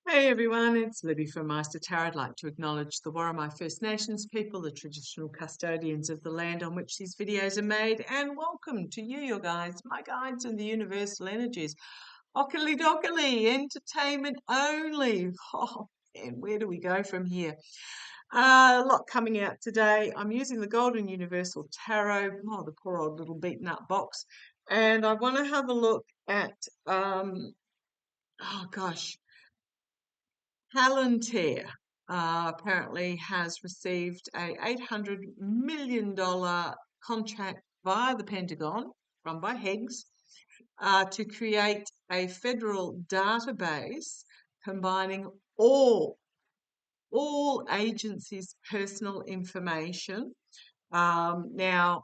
Hey everyone, it's Libby from Maighstirtarot. I'd like to acknowledge the Worimi First Nations people, the traditional custodians of the land on which these videos are made, and welcome to you, your guides, my guides in the universal energies. Ockily dockily, entertainment only. Oh, and where do we go from here? A lot coming out today. I'm using the Golden Universal Tarot, the poor old little beaten up box, and I want to have a look at, oh gosh, Palantir apparently has received a $800 million contract via the Pentagon, run by Higgs, to create a federal database combining all agencies' personal information now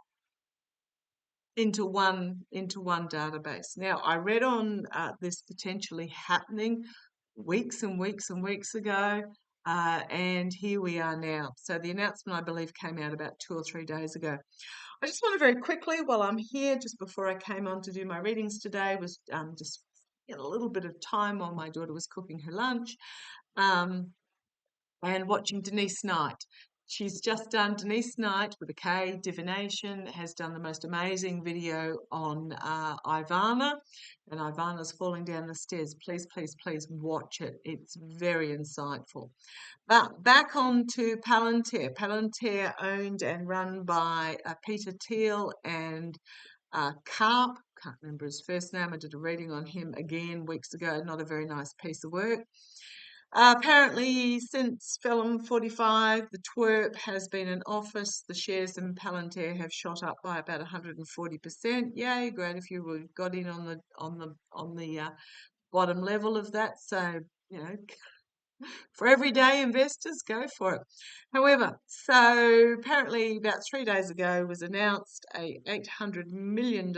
into one database. Now, I read on this potentially happening weeks and weeks and weeks ago, and here we are now. So the announcement, I believe, came out about 2 or 3 days ago. I just want to very quickly, while I'm here, just before I came on to do my readings today, was just get a little bit of time while my daughter was cooking her lunch. And watching Denise Knight. She's just done Denise Knight with a K, Divination, has done the most amazing video on Ivana, and Ivana's falling down the stairs. Please, please, please watch it. It's very insightful. But back on to Palantir. Palantir owned and run by Peter Thiel and Karp. Can't remember his first name. I did a reading on him again weeks ago. Not a very nice piece of work. Apparently, since Film 45, the twerp has been in office. The shares in Palantir have shot up by about 140%. Yay, great if you got in on the bottom level of that. So, for everyday investors, go for it. However, so apparently about 3 days ago was announced a $800 million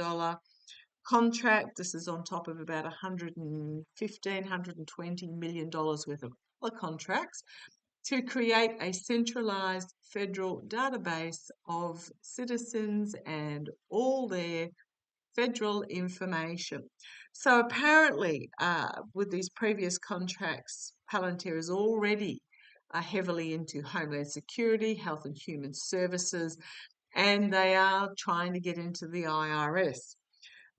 contract. This is on top of about $115, $120 million worth of other contracts to create a centralised federal database of citizens and all their federal information. So apparently, with these previous contracts, Palantir is already heavily into Homeland Security, Health and Human Services, and they are trying to get into the IRS.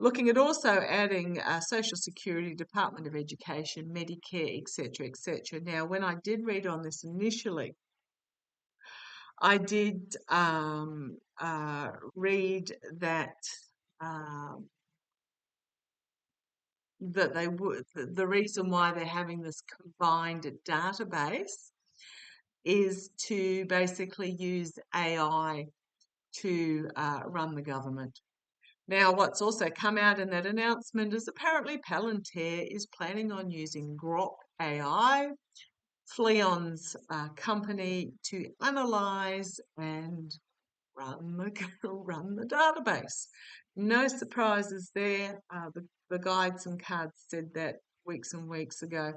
Looking at also adding Social Security, Department of Education, Medicare, etc., etc. Now, when I did read on this initially, I did read that that they would. The reason why they're having this combined database is to basically use AI to run the government. Now, what's also come out in that announcement is apparently Palantir is planning on using Grok AI, Fleon's company, to analyse and run the database. No surprises there. The guides and cards said that weeks and weeks ago.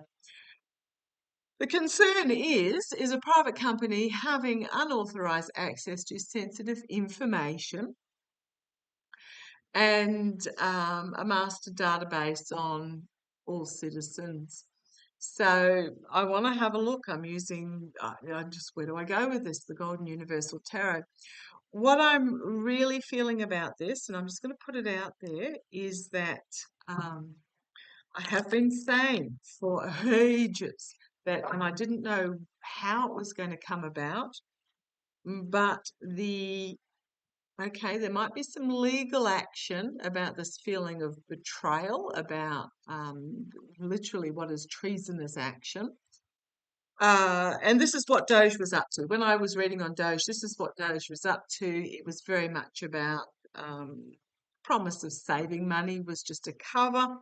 The concern is a private company having unauthorised access to sensitive information and a master database on all citizens. So I want to have a look. I'm using, where do I go with this? The Golden Universal Tarot. What I'm really feeling about this, and I'm just going to put it out there, is that I have been saying for ages that, and I didn't know how it was going to come about, but there might be some legal action about this feeling of betrayal, about literally what is treasonous action. And this is what Doge was up to. When I was reading on Doge, this is what Doge was up to. It was very much about promise of saving money was just a cover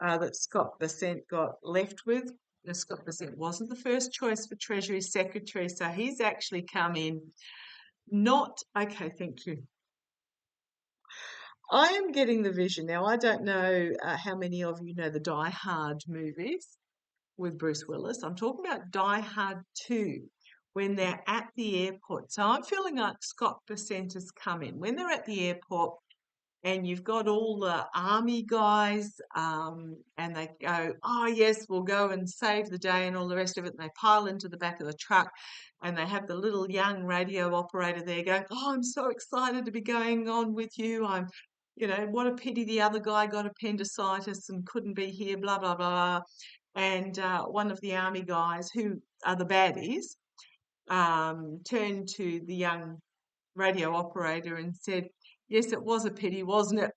that Scott Bessent got left with. Now, Scott Bessent wasn't the first choice for Treasury Secretary, so he's actually come in okay, thank you. I am getting the vision now. I don't know how many of you know the Die Hard movies with Bruce Willis. I'm talking about Die Hard 2 when they're at the airport. So I'm feeling like Scott Bessent has come in. When they're at the airport, and you've got all the army guys, and they go, oh yes, we'll go and save the day and all the rest of it. And they pile into the back of the truck, and they have the little young radio operator there going, oh, I'm so excited to be going on with you. What a pity the other guy got appendicitis and couldn't be here, blah, blah, blah. And one of the army guys, who are the baddies, turned to the young radio operator and said, yes, it was a pity, wasn't it?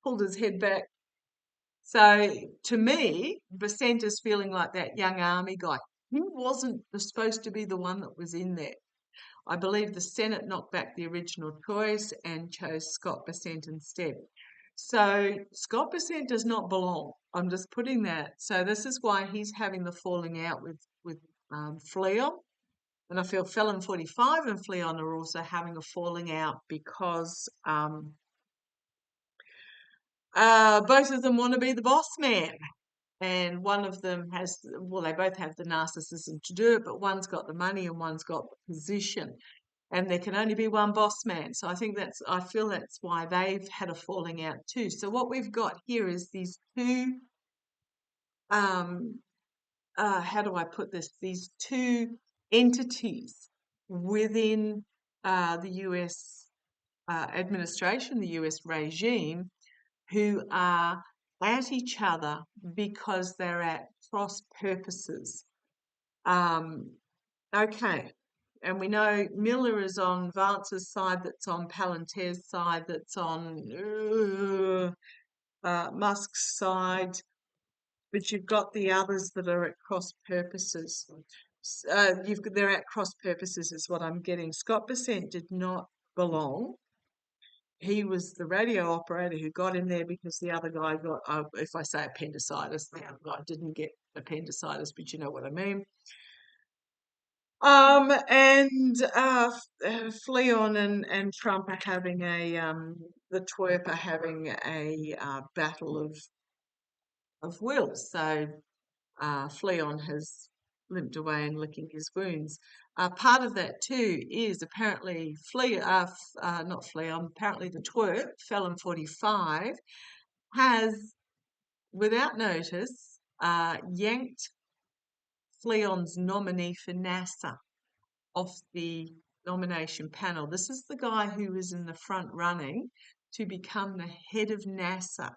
Pulled his head back. So to me, Vicent is feeling like that young army guy. He wasn't supposed to be the one that was in there. I believe the Senate knocked back the original choice and chose Scott Bessent instead. So Scott Bessent does not belong. I'm just putting that. So this is why he's having the falling out with Fleon. And I feel Felon 45 and Fleon are also having a falling out because both of them want to be the boss man. And one of them they both have the narcissism to do it, but one's got the money and one's got the position. And there can only be one boss man. So I feel that's why they've had a falling out too. So what we've got here is these two, how do I put this? These two entities within the US administration, the US regime, who are at each other because they're at cross purposes. Okay. And we know Miller is on Vance's side, that's on Palantir's side, that's on Musk's side, but you've got the others that are at cross purposes. They're at cross purposes is what I'm getting. Scott Bessent did not belong. He was the radio operator who got in there because the other guy got, if I say appendicitis, the other guy didn't get appendicitis, but you know what I mean. Fleon and Trump are having the twerp are having a battle of wills. So Fleon has limped away and licking his wounds. Part of that too is apparently not Fleon, apparently the twerp, Felon 45, has, without notice, yanked Fleon's nominee for NASA off the nomination panel. This is the guy who was in the front running to become the head of NASA.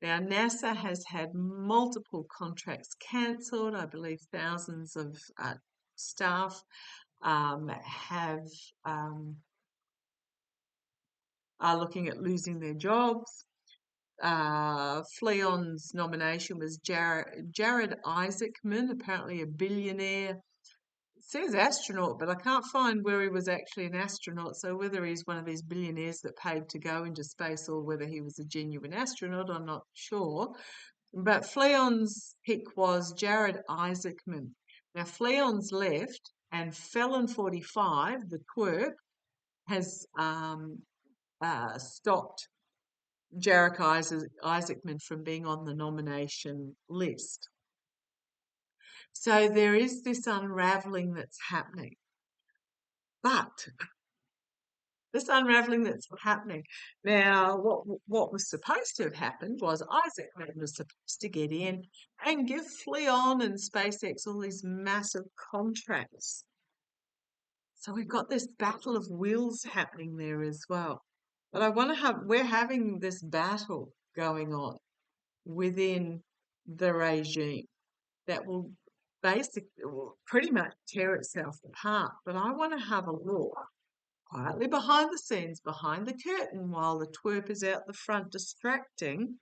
Now, NASA has had multiple contracts cancelled. I believe thousands of staff are looking at losing their jobs. Fleon's nomination was Jared Isaacman, apparently a billionaire. It says astronaut, but I can't find where he was actually an astronaut. So whether he's one of these billionaires that paid to go into space or whether he was a genuine astronaut, I'm not sure. But Fleon's pick was Jared Isaacman. Now Fleon's left, and Felon 45, the twerp, has stopped Jared Isaacman from being on the nomination list. So there is this unraveling that's happening. But this unraveling that's happening now, what was supposed to have happened was Isaacman was supposed to get in and give Fleon and SpaceX all these massive contracts. So we've got this battle of wills happening there as well. But we're having this battle going on within the regime that will pretty much tear itself apart. But I want to have a look quietly behind the scenes, behind the curtain, while the twerp is out the front distracting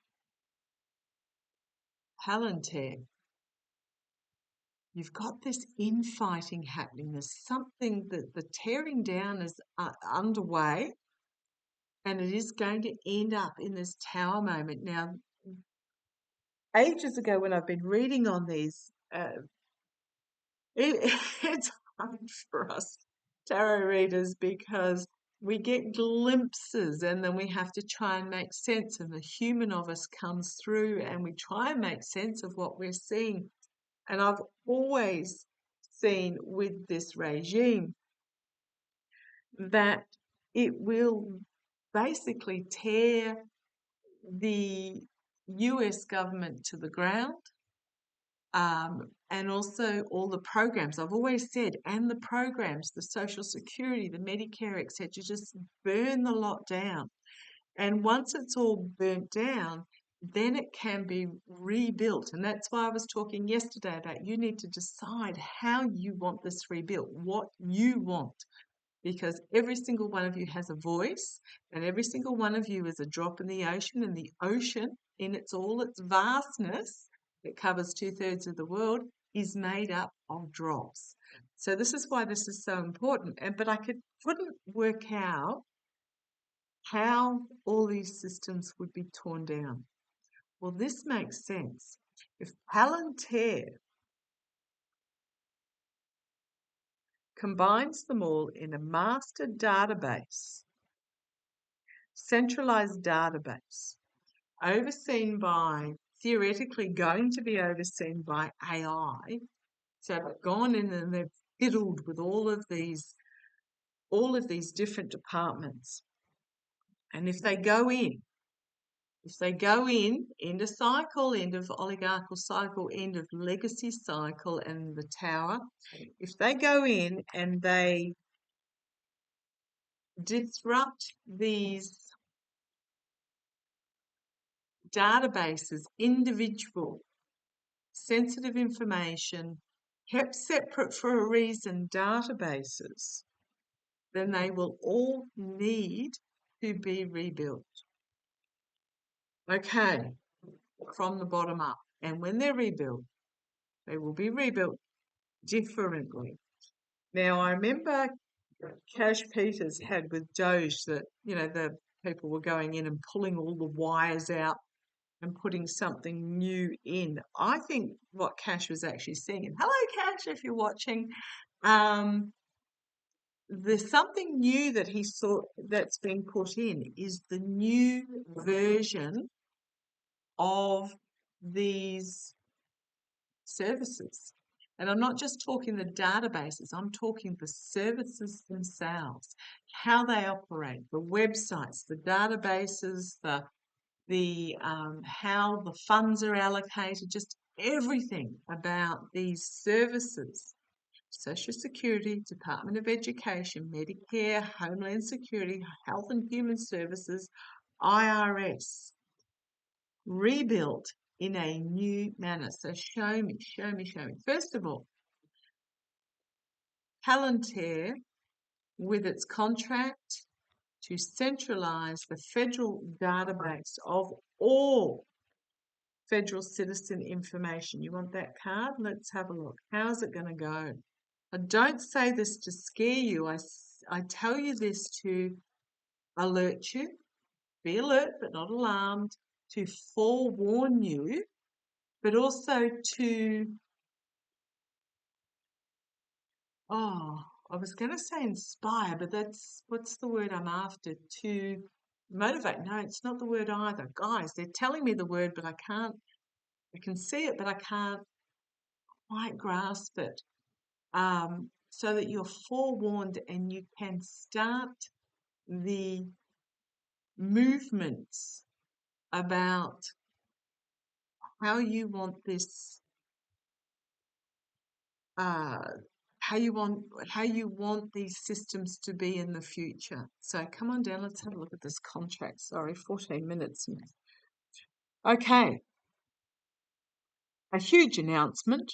Palantir. You've got this infighting happening. There's something that the tearing down is underway, and it is going to end up in this tower moment. Now, ages ago when I've been reading on these, it's hard for us tarot readers because we get glimpses and then we have to try and make sense, and the human of us comes through and we try and make sense of what we're seeing. And I've always seen with this regime that it will basically tear the US government to the ground, and also all the programs. I've always said, and the programs, the Social Security, the Medicare, etc., just burn the lot down. And once it's all burnt down, then it can be rebuilt. And that's why I was talking yesterday about you need to decide how you want this rebuilt, what you want, because every single one of you has a voice, and every single one of you is a drop in the ocean, and the ocean, in all its vastness, that covers 2/3 of the world, is made up of drops. So this is why this is so important. But I couldn't work out how all these systems would be torn down. Well, this makes sense. If Palantir combines them all in a master database, centralized database, theoretically going to be overseen by AI, so they've gone in and they've fiddled with all of these different departments. And if they go in, end of cycle, end of oligarchical cycle, end of legacy cycle, and the tower, if they go in and they disrupt these databases, individual sensitive information, kept separate for a reason, databases, then they will all need to be rebuilt. Okay, from the bottom up. And when they're rebuilt, they will be rebuilt differently. Now, I remember Cash Peters had with Doge that, the people were going in and pulling all the wires out and putting something new in. I think what Cash was actually saying, and hello, Cash, if you're watching, there's something new that he saw that's been put in is the new version of these services. And I'm not just talking the databases, I'm talking the services themselves, how they operate, the websites, the databases, the how the funds are allocated, just everything about these services. Social Security, Department of Education, Medicare, Homeland Security, Health and Human Services, IRS, rebuilt in a new manner. So show me. First of all, Palantir, with its contract to centralize the federal database of all federal citizen information. You want that card? Let's have a look. How's it going to go? I don't say this to scare you. I tell you this to alert you, be alert but not alarmed, to forewarn you, but also to, I was going to say inspire, but what's the word I'm after? To motivate. No, it's not the word either. Guys, they're telling me the word, but I can see it, but I can't quite grasp it. So that you're forewarned and you can start the movements about how you want this, how you want these systems to be in the future. So come on down, let's have a look at this contract. Sorry, 14 minutes. Okay. A huge announcement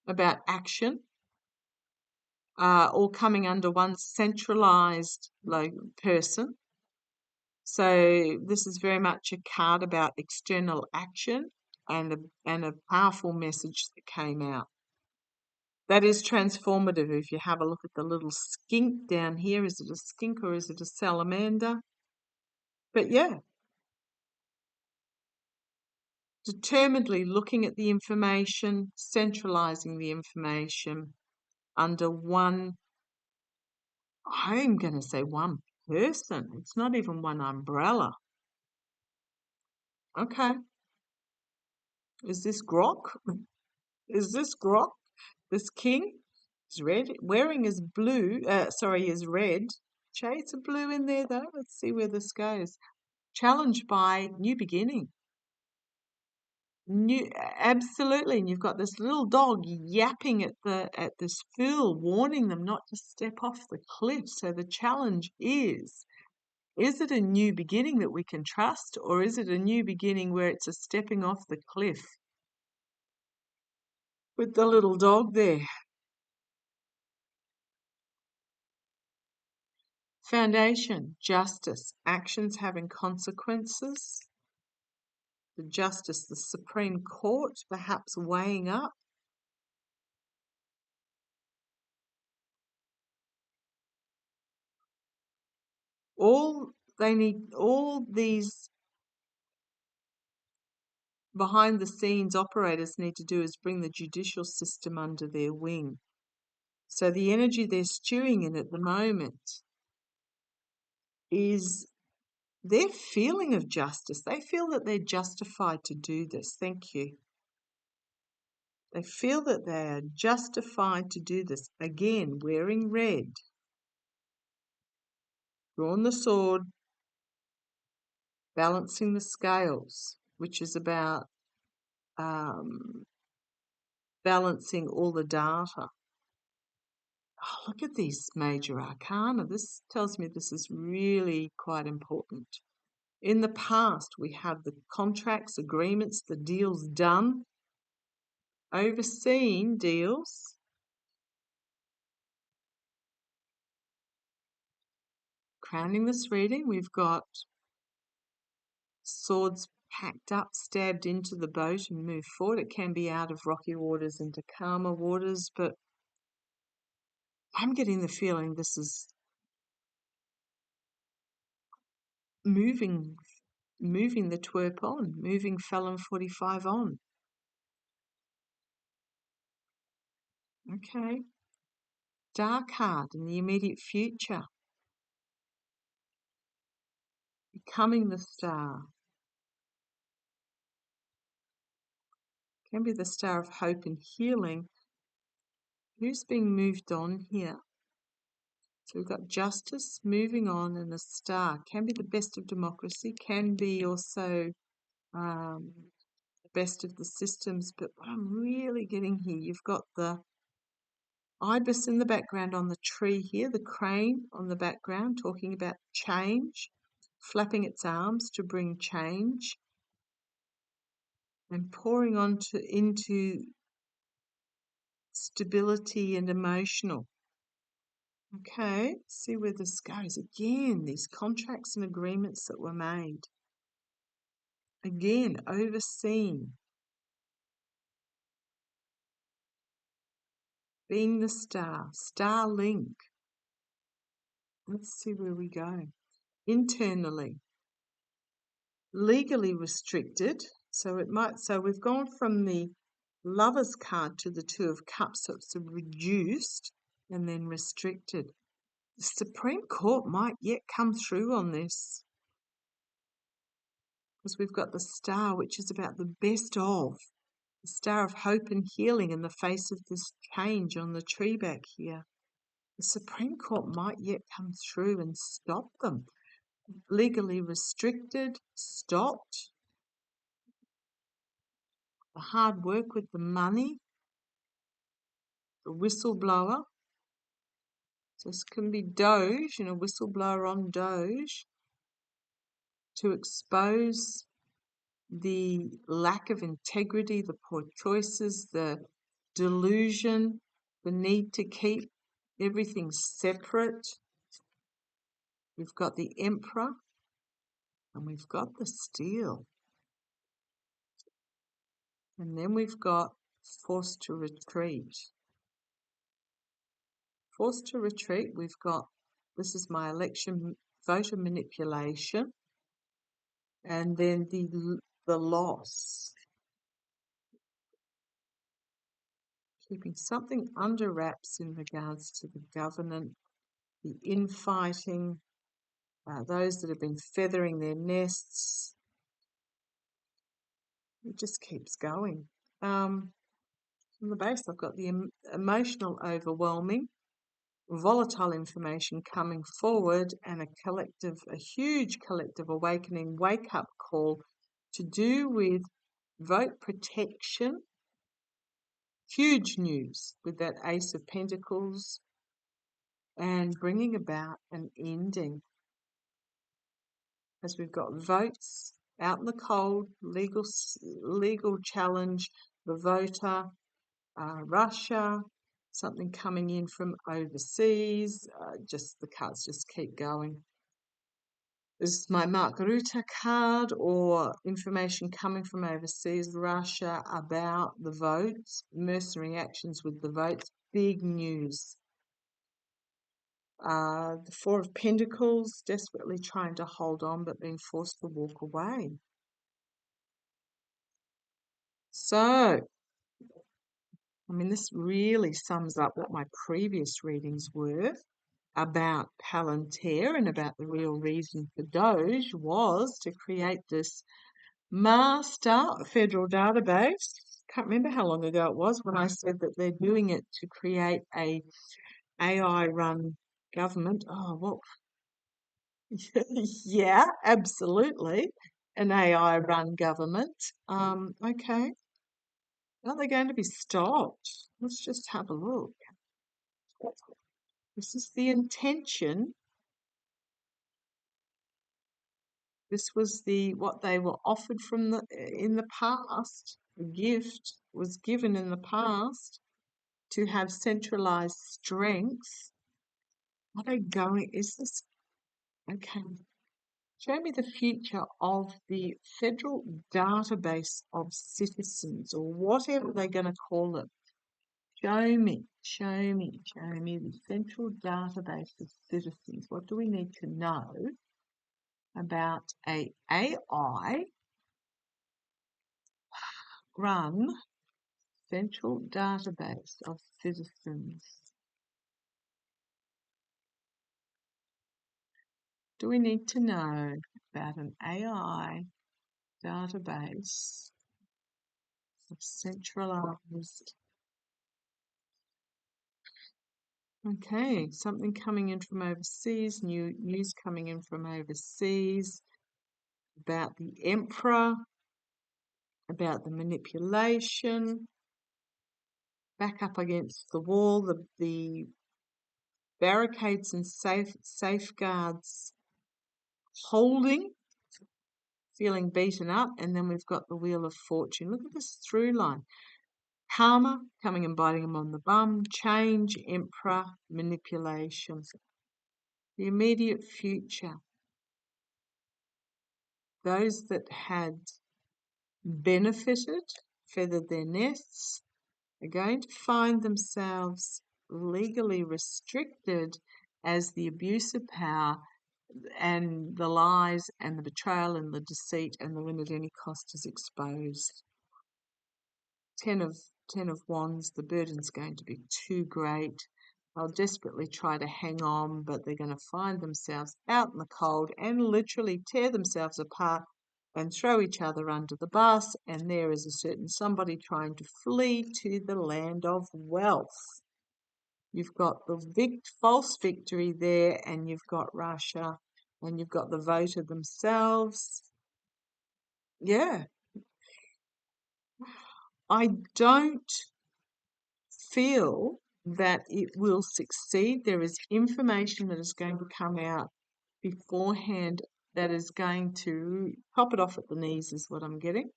about action, all coming under one centralized person. So this is very much a card about external action and a powerful message that came out. That is transformative. If you have a look at the little skink down here, is it a skink or is it a salamander? But yeah, determinedly looking at the information, centralizing the information under one, I'm going to say one person. It's not even one umbrella. Okay. Is this Grok? Is this Grok? This king is red, wearing is blue, is red, Shades of blue in there though. Let's see where this goes. Challenged by new beginning. Absolutely, and you've got this little dog yapping at this fool, warning them not to step off the cliff. So the challenge is it a new beginning that we can trust, or is it a new beginning where it's a stepping off the cliff with the little dog there? Foundation, justice, actions having consequences. The justice, the Supreme Court, perhaps weighing up. All these behind the scenes operators need to do is bring the judicial system under their wing. So the energy they're stewing in at the moment is their feeling of justice. They feel that they're justified to do this. Thank you. They feel that they are justified to do this. Again, wearing red. Drawn the sword, balancing the scales, which is about balancing all the data. Oh, look at these major arcana. This tells me this is really quite important. In the past, we have the contracts, agreements, the deals done, overseen deals. Crowning this reading, we've got swords packed up, stabbed into the boat and moved forward. It can be out of rocky waters into calmer waters, but I'm getting the feeling this is moving the twerp on, moving Felon 45 on. Okay. Dark card in the immediate future. Becoming the star. Can be the star of hope and healing. Who's being moved on here? So we've got justice, moving on, and a star. Can be the best of democracy, can be also the best of the systems. But what I'm really getting here, you've got the ibis in the background on the tree here, the crane on the background, talking about change, flapping its arms to bring change, and pouring into stability and emotional. Okay, see where this goes. Again, these contracts and agreements that were made. Again, overseen. Being the star. Star link. Let's see where we go. Internally. Legally restricted. So we've gone from the Lover's card to the Two of Cups. So it's reduced and then restricted. The Supreme Court might yet come through on this, because we've got the star, which is about the best of, the star of hope and healing in the face of this change on the tree back here. The Supreme Court might yet come through and stop them. Legally restricted, stopped. The hard work with the money, the whistleblower. So this can be Doge, whistleblower on Doge, to expose the lack of integrity, the poor choices, the delusion, the need to keep everything separate. We've got the Emperor and we've got the Steel. And then we've got forced to retreat. Forced to retreat, we've got, this is my election, voter manipulation, and then the loss. Keeping something under wraps in regards to the government, the infighting, those that have been feathering their nests. It just keeps going. On the base, I've got the emotional overwhelming, volatile information coming forward, and a huge collective awakening wake-up call to do with vote protection. Huge news with that Ace of Pentacles and bringing about an ending. As we've got votes out in the cold, legal challenge, the voter, Russia, something coming in from overseas, just the cards just keep going. This is my Mark Rutte card, or information coming from overseas, Russia, about the votes, mercenary actions with the votes, big news. The Four of Pentacles, desperately trying to hold on but being forced to walk away. So, I mean, this really sums up what my previous readings were about Palantir, and about the real reason for Doge was to create this master federal database. Can't remember how long ago it was when I said that they're doing it to create a AI-run government. Oh, what? Yeah, absolutely. An AI-run government. Okay. Are they going to be stopped? Let's just have a look. This is the intention. This was what they were offered from in the past. The gift was given in the past to have centralized strengths. Are they going? Is this okay? Show me the future of the federal database of citizens, or whatever they're going to call it. Show me the central database of citizens. What do we need to know about a AI run central database of citizens? Do we need to know about an AI database of centralized? Okay, something coming in from overseas, news coming in from overseas about the Emperor, about the manipulation, back up against the wall, the barricades and safeguards holding, feeling beaten up, and then we've got the Wheel of Fortune. Look at this through line. Karma coming and biting them on the bum, change, Emperor, manipulation. The immediate future. Those that had benefited, feathered their nests, are going to find themselves legally restricted as the abuse of power and the lies and the betrayal and the deceit and the win at any cost is exposed. Ten of Wands, the burden's going to be too great. They'll desperately try to hang on, but they're going to find themselves out in the cold and literally tear themselves apart and throw each other under the bus, and there is a certain somebody trying to flee to the land of wealth. You've got the false victory there, and you've got Russia, and you've got the voter themselves. Yeah. I don't feel that it will succeed. There is information that is going to come out beforehand that is going to pop it off at the knees, is what I'm getting.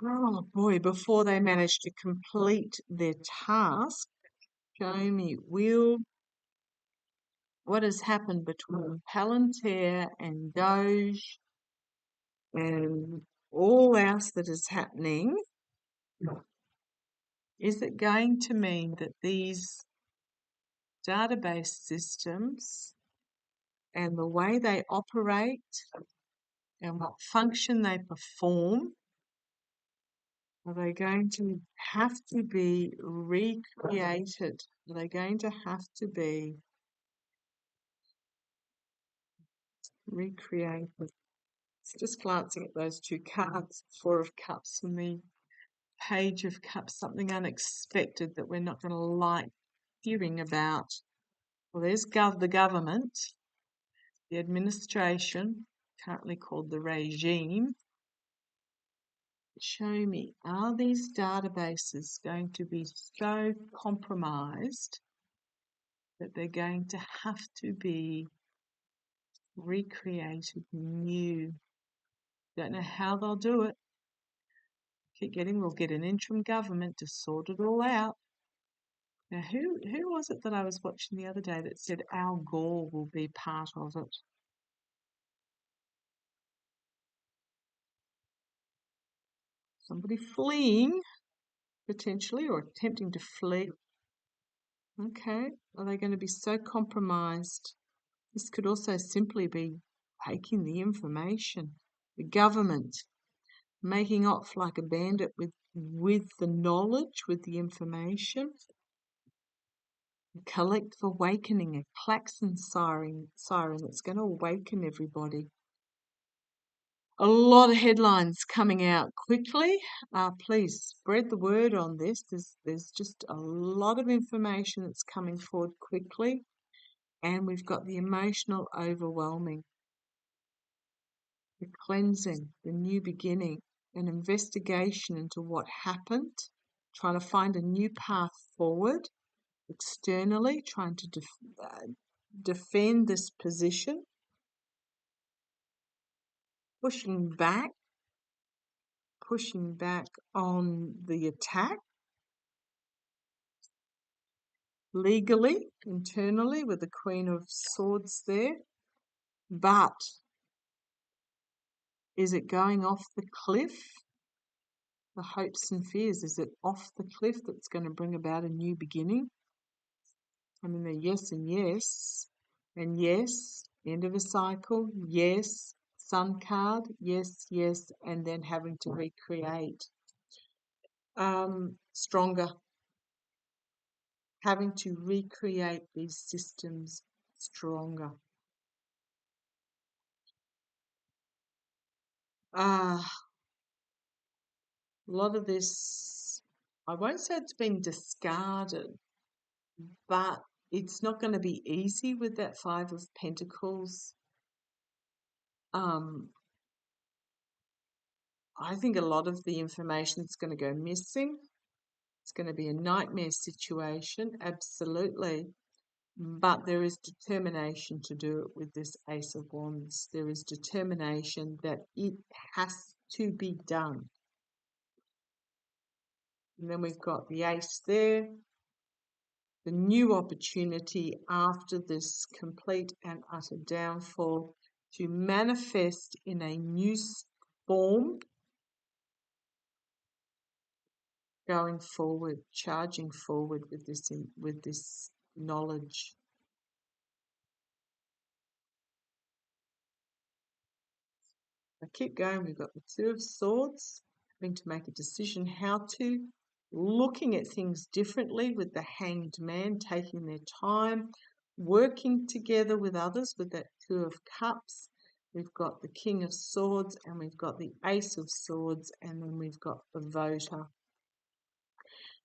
Oh boy, before they manage to complete their task. Show me what has happened between Palantir and Doge and all else that is happening. Is it going to mean that these database systems and the way they operate and what function they perform, are they going to have to be recreated? Are they going to have to be recreated? Just glancing at those two cards, Four of Cups and the Page of Cups, something unexpected that we're not going to like hearing about, well, there's the government, the administration, currently called the regime. Show me, are these databases going to be so compromised that they're going to have to be recreated new? Don't know how they'll do it. We'll get an interim government to sort it all out. Now, who was it that I was watching the other day that said Al Gore will be part of it? Somebody fleeing, potentially, or attempting to flee. Okay, are they going to be so compromised? This could also simply be taking the information. The government making off like a bandit with the knowledge, with the information. Collective awakening, a klaxon siren that's going to awaken everybody. A lot of headlines coming out quickly. Please spread the word on this. There's just a lot of information that's coming forward quickly, and we've got the emotional overwhelming, the cleansing, the new beginning, an investigation into what happened, trying to find a new path forward externally, trying to defend this position, pushing back on the attack, legally, internally, with the Queen of Swords there. But is it going off the cliff? The hopes and fears, is it off the cliff that's going to bring about a new beginning? I mean, they're yes and yes, and yes, end of a cycle, yes, sun card, yes, yes, and then having to recreate. Stronger, having to recreate these systems stronger. A lot of this, I won't say it's been discarded, but it's not going to be easy with that Five of Pentacles. I think a lot of the information is going to go missing. It's going to be a nightmare situation, absolutely. But there is determination to do it with this Ace of Wands. There is determination that it has to be done. And then we've got the Ace there. The new opportunity after this complete and utter downfall to manifest in a new form, going forward, charging forward with this knowledge. I keep going. We've got the Two of Swords, having to make a decision how to, looking at things differently with the Hanged Man, taking their time, working together with others with that Two of Cups. We've got the King of Swords, and we've got the Ace of Swords, and then we've got the Voter.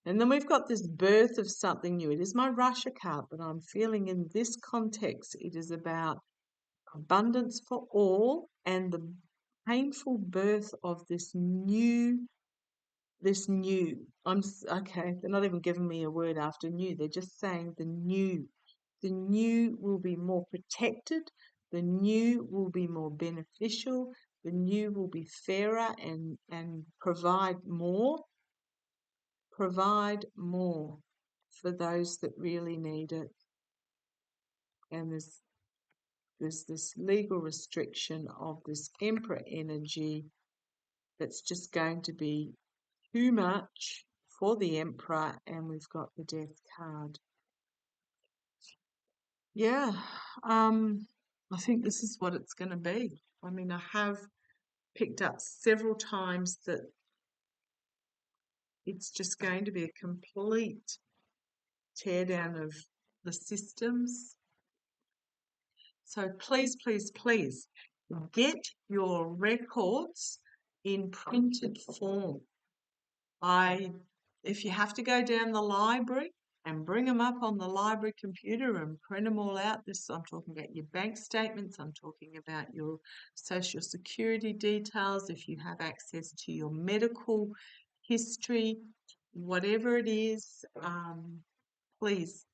And then we've got this birth of something new. It is my Russia card, but I'm feeling in this context it is about abundance for all and the painful birth of this new. Okay, they're not even giving me a word after new. They're just saying the new. The new will be more protected. The new will be more beneficial. The new will be fairer and provide more. Provide more for those that really need it. And there's this legal restriction of this Emperor energy that's just going to be too much for the Emperor, and we've got the Death card. Yeah, I think this is what it's going to be. I mean, I have picked up several times that it's just going to be a complete teardown of the systems. So please, please, please get your records in printed form. If you have to go down the library, and bring them up on the library computer and print them all out. I'm talking about your bank statements. I'm talking about your social security details. If you have access to your medical history, whatever it is, please,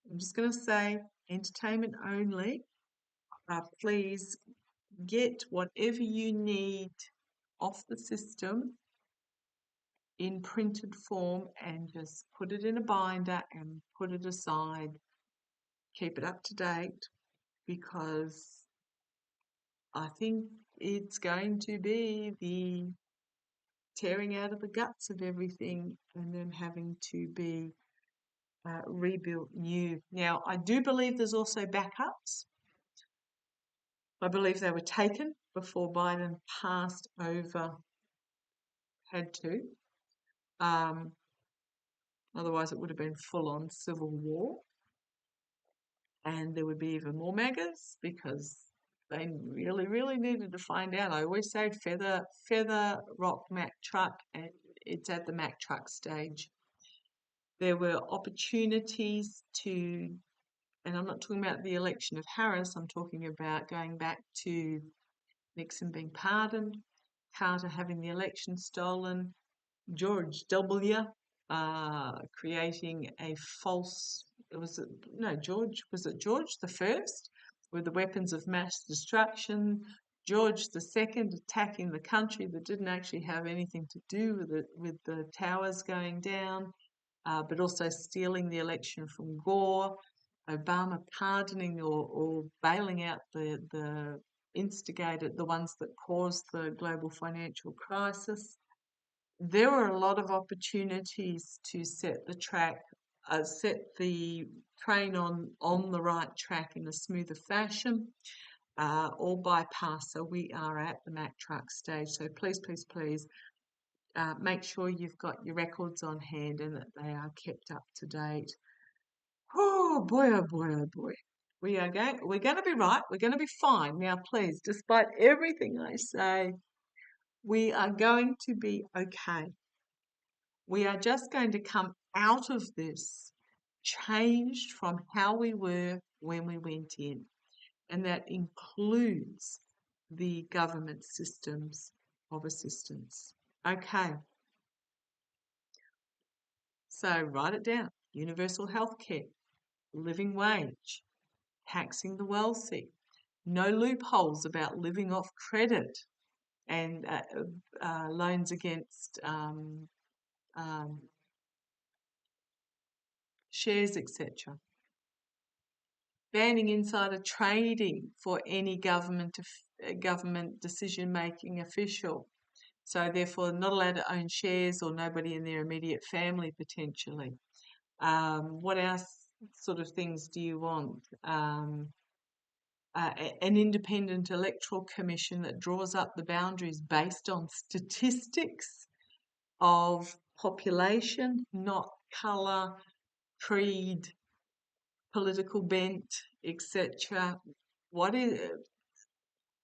I'm just going to say entertainment only. Please get whatever you need off the system in printed form and just put it in a binder and put it aside. Keep it up to date, because I think it's going to be the tearing out of the guts of everything and then having to be rebuilt new. Now, I do believe there's also backups. I believe they were taken before Biden passed over, had to. Otherwise, it would have been full-on civil war. And there would be even more MAGAs because they really, really needed to find out. I always say feather, rock, Mack, truck, and it's at the Mack truck stage. There were opportunities to, and I'm not talking about the election of Harris, I'm talking about going back to Nixon being pardoned, Carter having the election stolen, George W. Creating a false, was it George the First with the weapons of mass destruction, George the Second attacking the country that didn't actually have anything to do with it, with the towers going down, but also stealing the election from Gore, Obama pardoning or bailing out the instigated, the ones that caused the global financial crisis. There were a lot of opportunities to set the train on the right track in a smoother fashion, or bypass. So we are at the Mack truck stage. So please, please, please, make sure you've got your records on hand and that they are kept up to date. Oh boy, oh boy, oh boy. We're going to be right. We're going to be fine. Now, please, despite everything I say, we are going to be okay. We are just going to come out of this changed from how we were when we went in. And that includes the government systems of assistance. Okay. So write it down. Universal health care, living wage, taxing the wealthy, no loopholes about living off credit and loans against shares, etc. Banning insider trading for any government decision-making official. So therefore, not allowed to own shares or nobody in their immediate family potentially. What else sort of things do you want? An independent electoral commission that draws up the boundaries based on statistics of population, not colour, creed, political bent, etc. What is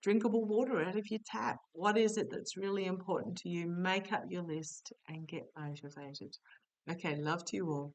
drinkable water out of your tap? What is it that's really important to you? Make up your list and get motivated. Okay, love to you all.